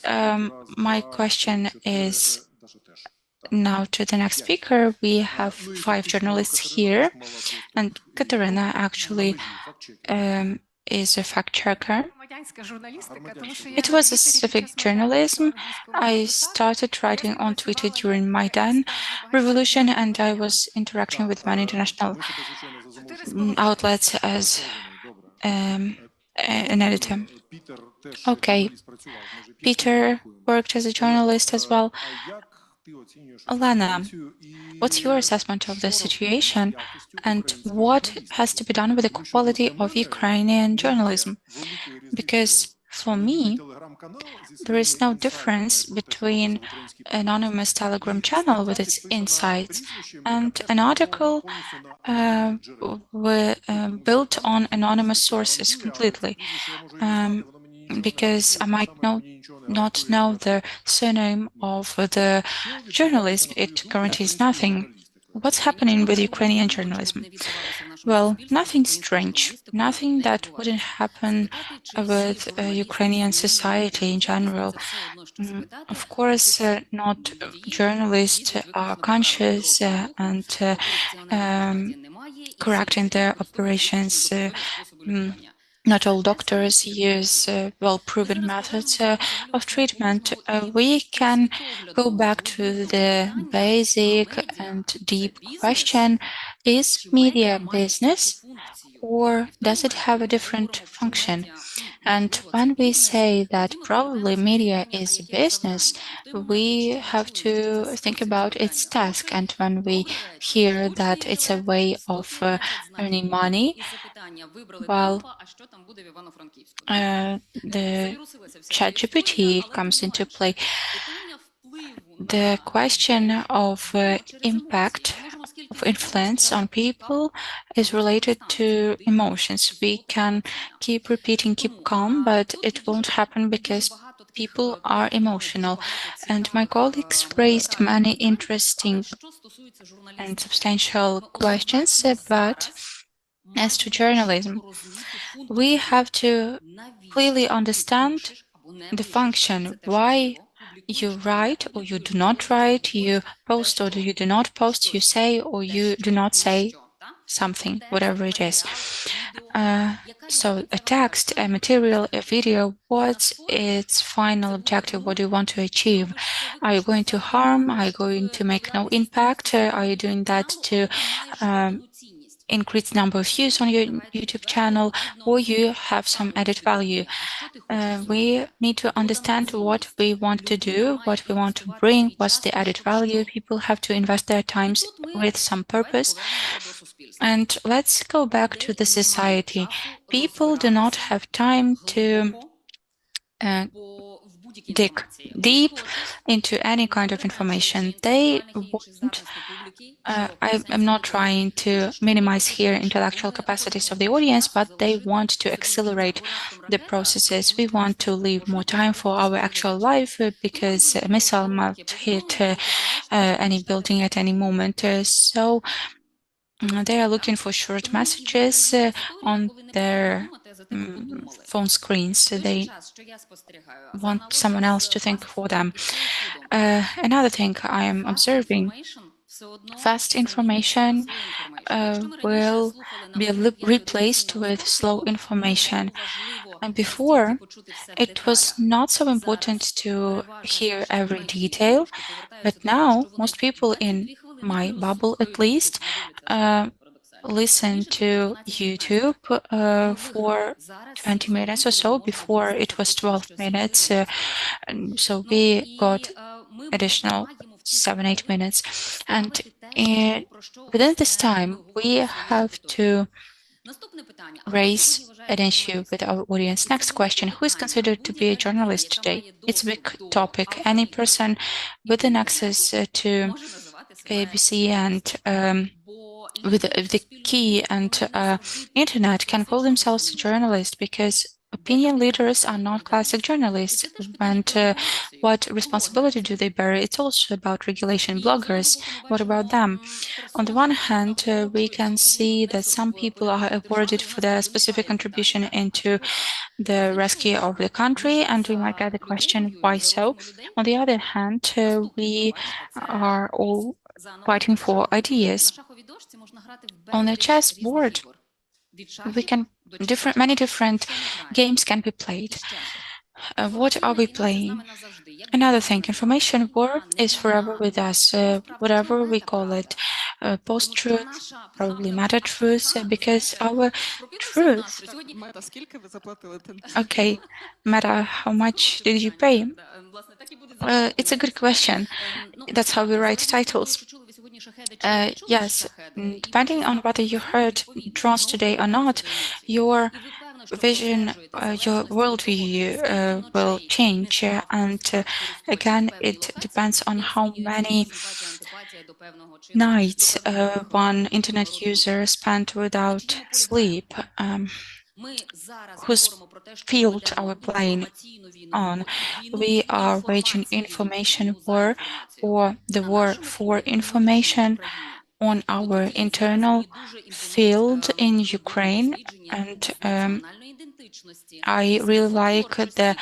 my question is now to the next speaker. We have 5 journalists here, and Katerina actually is a fact checker. It was a civic journalism. I started writing on Twitter during Maidan revolution, and I was interacting with many international outlets as an editor. Okay, Peter worked as a journalist as well. Alana, what's your assessment of the situation, and what has to be done with the quality of Ukrainian journalism? Because for me, there is no difference between anonymous Telegram channel with its insights and an article built on anonymous sources completely. Because I might not know the surname of the journalist, it guarantees nothing. What's happening with Ukrainian journalism? Well, nothing strange, nothing that wouldn't happen with Ukrainian society in general. Of course, not journalists are conscious and correcting their operations. Not all doctors use well-proven methods of treatment. We can go back to the basic and deep question: is media business, or does it have a different function? And when we say that probably media is a business, we have to think about its task. And when we hear that it's a way of earning money, well, the ChatGPT comes into play. The question of impact of influence on people is related to emotions. We can keep repeating, keep calm, but it won't happen because people are emotional. And my colleagues raised many interesting and substantial questions, but as to journalism, we have to clearly understand the function, why you write or you do not write, you post or you do not post, you say or you do not say something, whatever it is. So a text, a material, a video, what's its final objective? What do you want to achieve? Are you going to harm? Are you going to make no impact? Are you doing that to increase the number of views on your YouTube channel, or you have some added value? We need to understand what we want to do, what we want to bring, what's the added value. People have to invest their times with some purpose. And let's go back to the society. People do not have time to dig deep into any kind of information. They want I'm not trying to minimize here intellectual capacities of the audience, but they want to accelerate the processes. We want to leave more time for our actual life because a missile might hit any building at any moment. So they are looking for short messages on their phone screens. So they want someone else to think for them. Another thing I am observing, fast information will be replaced with slow information. And before, it was not so important to hear every detail, but now most people in my bubble at least listen to YouTube for 20 minutes or so. Before it was 12 minutes. And so we got additional 7-8 minutes. And within this time, we have to raise an issue with our audience. Next question: who is considered to be a journalist today? It's a big topic. Any person with an access to ABC and with the key and internet can call themselves a journalist, because opinion leaders are not classic journalists. And what responsibility do they bear? It's also about regulation. Bloggers, what about them? On the one hand, we can see that some people are awarded for their specific contribution into the rescue of the country, and we might get the question, why so? On the other hand, we are all fighting for ideas. On the chessboard, we can many different games can be played. What are we playing? Another thing, information war is forever with us, whatever we call it, post-truth, probably meta-truth, because our truth. Okay, Meta, how much did you pay? It's a good question. That's how we write titles. Yes, depending on whether you heard drones today or not, your vision, your worldview will change. And again, it depends on how many nights one internet user spent without sleep. Whose field are we playing on? We are waging information war, or the war for information on our internal field in Ukraine. And I really like the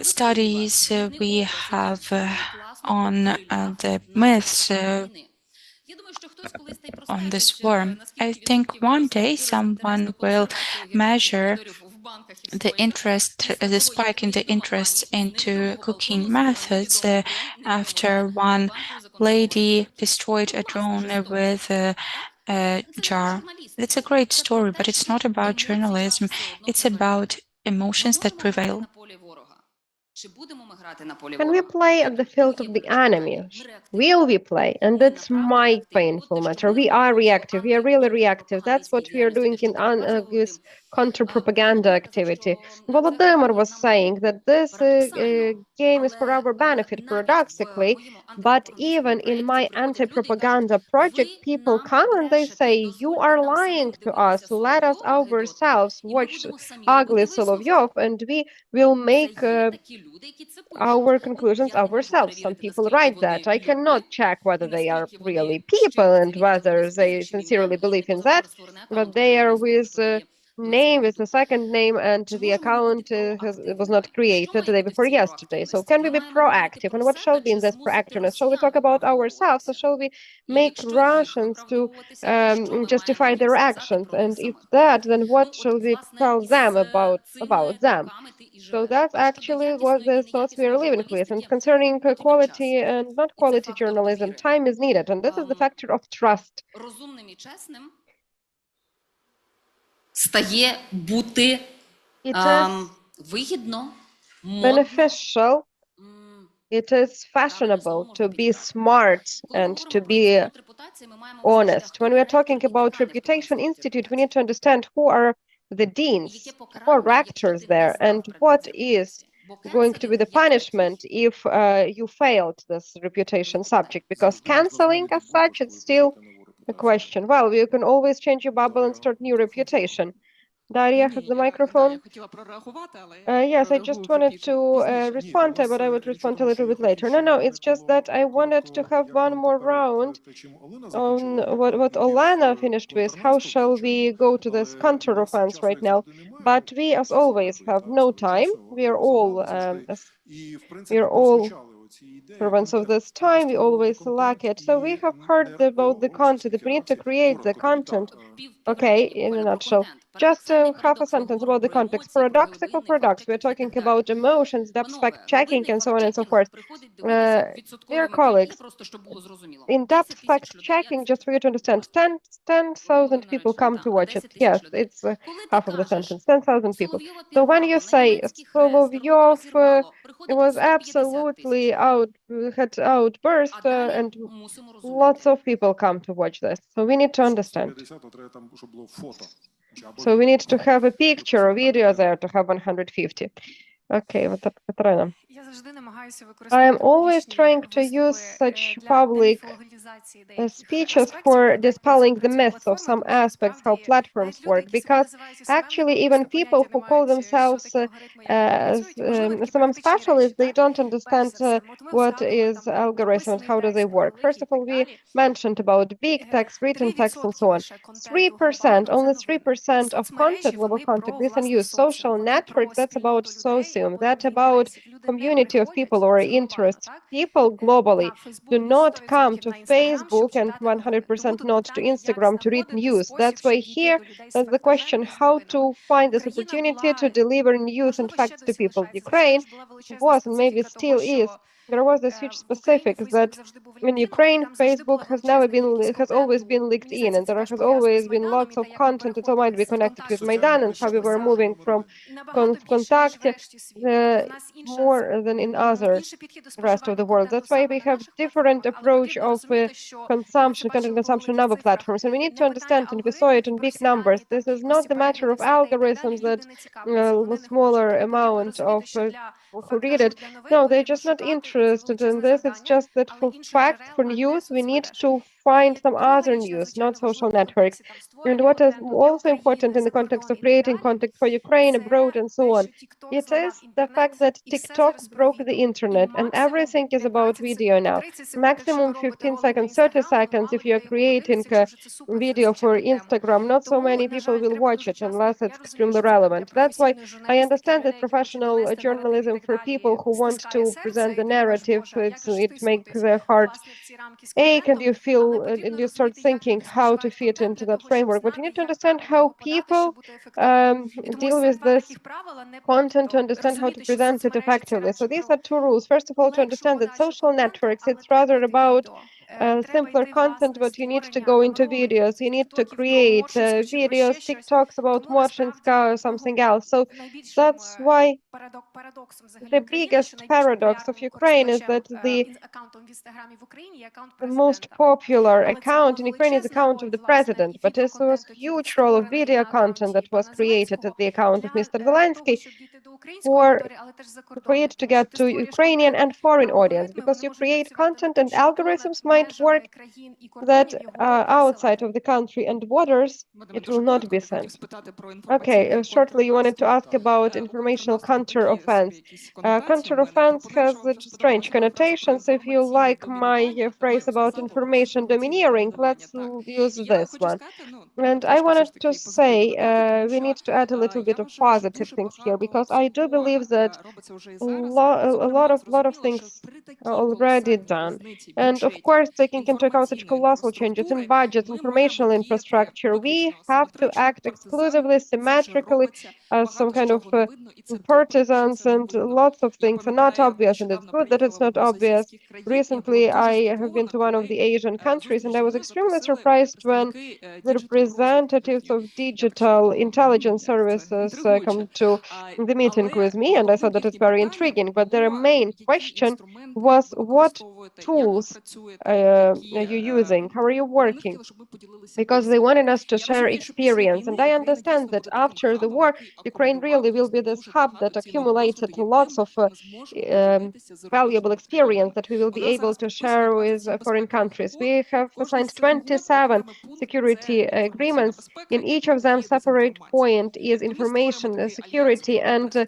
studies we have on the myths on this war. I think one day someone will measure the interest, the spike in the interest into cooking methods after one lady destroyed a drone with jar. That's a great story, but it's not about journalism. It's about emotions that prevail. Can we play at the field of the enemy? Will we play? And that's my painful matter. We are reactive. We are really reactive. That's what we are doing in this counter-propaganda activity. Volodymyr was saying that this game is for our benefit, paradoxically. But even in my anti-propaganda project, people come and they say, you are lying to us. Let us ourselves watch ugly Solovyov and we will make our conclusions ourselves. Some people write that. I cannot check whether they are really people and whether they sincerely believe in that, but they are with name, with a second name, and the account was not created the day before yesterday. So can we be proactive? And what shall be in this proactiveness? Shall we talk about ourselves, or shall we make Russians to justify their actions? And if that, then what shall we tell them about them? So that's actually what the thoughts we are living with. And concerning quality and not quality journalism, time is needed. And this is the factor of trust. It is beneficial, it is fashionable to be smart and to be honest. When we are talking about Reputation Institute, we need to understand who are the deans, who are rectors there, and what is going to be the punishment if you failed this reputation subject, because canceling as such, it's still a question. Well, you can always change your bubble and start new reputation. Daria has the microphone. Yes, I just wanted to respond, but I would respond a little bit later. No, it's just that I wanted to have one more round on what Olena finished with. How shall we go to this counter-offense right now? But we, as always, have no time. We are all servants of this time. We always lack it. So we have heard about the content, that we need to create the content. Okay, in a nutshell. Just half a sentence about the context. Paradoxical paradox. We're talking about emotions, depth fact checking, and so on and so forth. Dear colleagues, in depth fact checking, just for you to understand, 10,000 people come to watch it. Yes, it's half of the sentence, 10,000 people. So when you say Solovyov was absolutely had outburst and lots of people come to watch this. So we need to understand. So we need to have a picture or video there to have 150. Okay, Katarina. I am always trying to use such public speeches for dispelling the myths of some aspects how platforms work, because actually even people who call themselves some specialists, they don't understand what is algorithm and how do they work. First of all, we mentioned about big text, written text, and so on. 3%, only 3% of content, global content, listen, use social network. That's about socium. That's about community of people or interests. People globally do not come to Facebook and 100% not to Instagram to read news. That's why here, that's the question, how to find this opportunity to deliver news and facts to people. Ukraine was, and maybe still is, there was this huge specific that in Ukraine, Facebook has always been linked in, and there has always been lots of content that might be connected with Maidan and how we were moving from Kontakte more than in other rest of the world. That's why we have different approach of consumption, content consumption on other platforms, and we need to understand, and we saw it in big numbers. This is not the matter of algorithms that a smaller amount of who read it. No, they're just not interested in this. It's just that for fact, for news, we need to find some other news, not social networks. And what is also important in the context of creating content for Ukraine, abroad, and so on, it is the fact that TikTok broke the internet and everything is about video now. Maximum 15 seconds, 30 seconds if you're creating a video for Instagram. Not so many people will watch it unless it's extremely relevant. That's why I understand that professional journalism for people who want to present the narrative, it makes their heart ache and you feel and you start thinking how to fit into that framework. But you need to understand how people deal with this content, to understand how to present it effectively. So these are two rules. First of all, to understand that social networks, it's rather about simpler content, but you need to go into videos. You need to create videos, TikToks about Morshinska or something else. So that's why the biggest paradox of Ukraine is that the most popular account in Ukraine is the account of the president, but this was a huge role of video content that was created at the account of Mr. Zelensky for create to get to Ukrainian and foreign audience, because you create content and algorithms might work that outside of the country and borders, it will not be sent. Okay, shortly you wanted to ask about informational counter-offense. Counter-offense has strange connotations. If you like my phrase about information domineering, let's use this one. And I wanted to say we need to add a little bit of positive things here, because I do believe that a lot of things are already done. And of course, taking into account such colossal changes in budget, informational infrastructure, we have to act exclusively, symmetrically, as some kind of partisans, and lots of things are not obvious, and it's good that it's not obvious. Recently, I have been to one of the Asian countries, and I was extremely surprised when the representatives of digital intelligence services come to the meeting with me, and I thought that it's very intriguing. But their main question was, what tools are you using? How are you working? Because they wanted us to share experience. And I understand that after the war, Ukraine really will be this hub that accumulated lots of valuable experience that we will be able to share with foreign countries. We have signed 27 security agreements. In each of them, separate point is information security and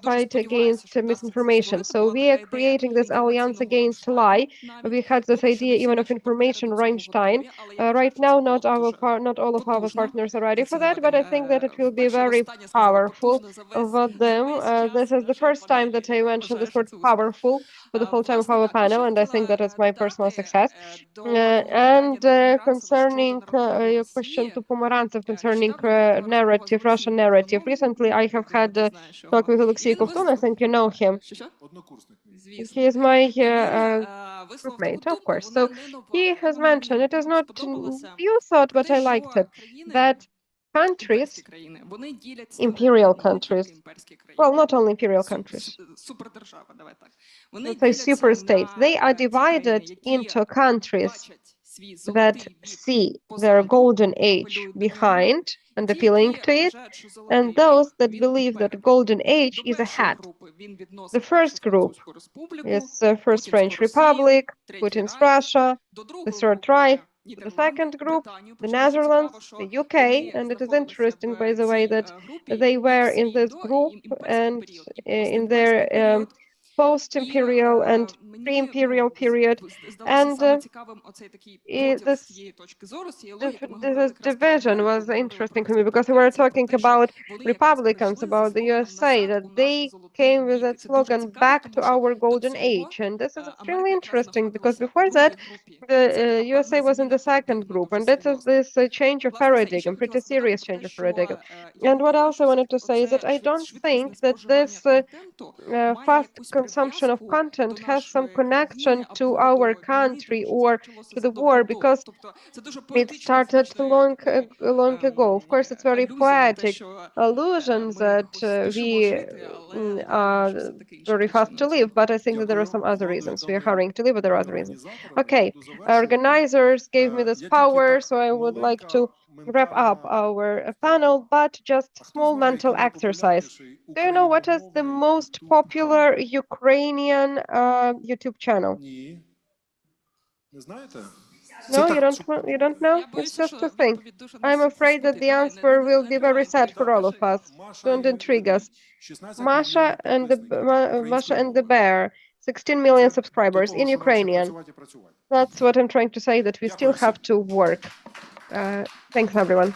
fight against misinformation. So we are creating this alliance against lie. We had this idea even of information Reinstein. Right now, not all of our partners are ready for that, but I think that it will be very powerful for them. This is the first time that I mentioned this word powerful for the whole time of our panel, and I think that is my personal success. And concerning your question to Pomerantsev concerning narrative, Russian narrative, recently I have had a talk with Alexei Kovtun. I think you know him. He is my groupmate, of course. So he has mentioned, it is not you thought, but I liked it, that countries, imperial countries, well, not only imperial countries, let's say super states, they are divided into countries that see their golden age behind and appealing to it, and those that believe that golden age is ahead. The first group is the First French Republic, Putin's Russia, the Third Reich. The second group, the Netherlands, the UK, and it is interesting, by the way, that they were in this group and in their post-imperial and pre-imperial period, and this division was interesting to me, because we were talking about Republicans, about the USA, that they came with that slogan, back to our golden age. And this is extremely interesting, because before that, the USA was in the second group. And that is this change of paradigm, pretty serious change of paradigm. And what else I wanted to say is that I don't think that this fast consumption of content has some connection to our country or to the war, because it started long ago. Of course, it's very poetic allusions that we are very fast to leave, but I think that there are some other reasons. We are hurrying to leave, but there are other reasons. Okay, organizers gave me this power, so I would like to wrap up our panel, but just small mental exercise. Do you know what is the most popular Ukrainian YouTube channel? No, you don't know? It's just a thing. I'm afraid that the answer will be very sad for all of us. Don't intrigue us. Masha and the Bear, 16 million subscribers in Ukrainian. That's what I'm trying to say, that we still have to work. Thanks, everyone.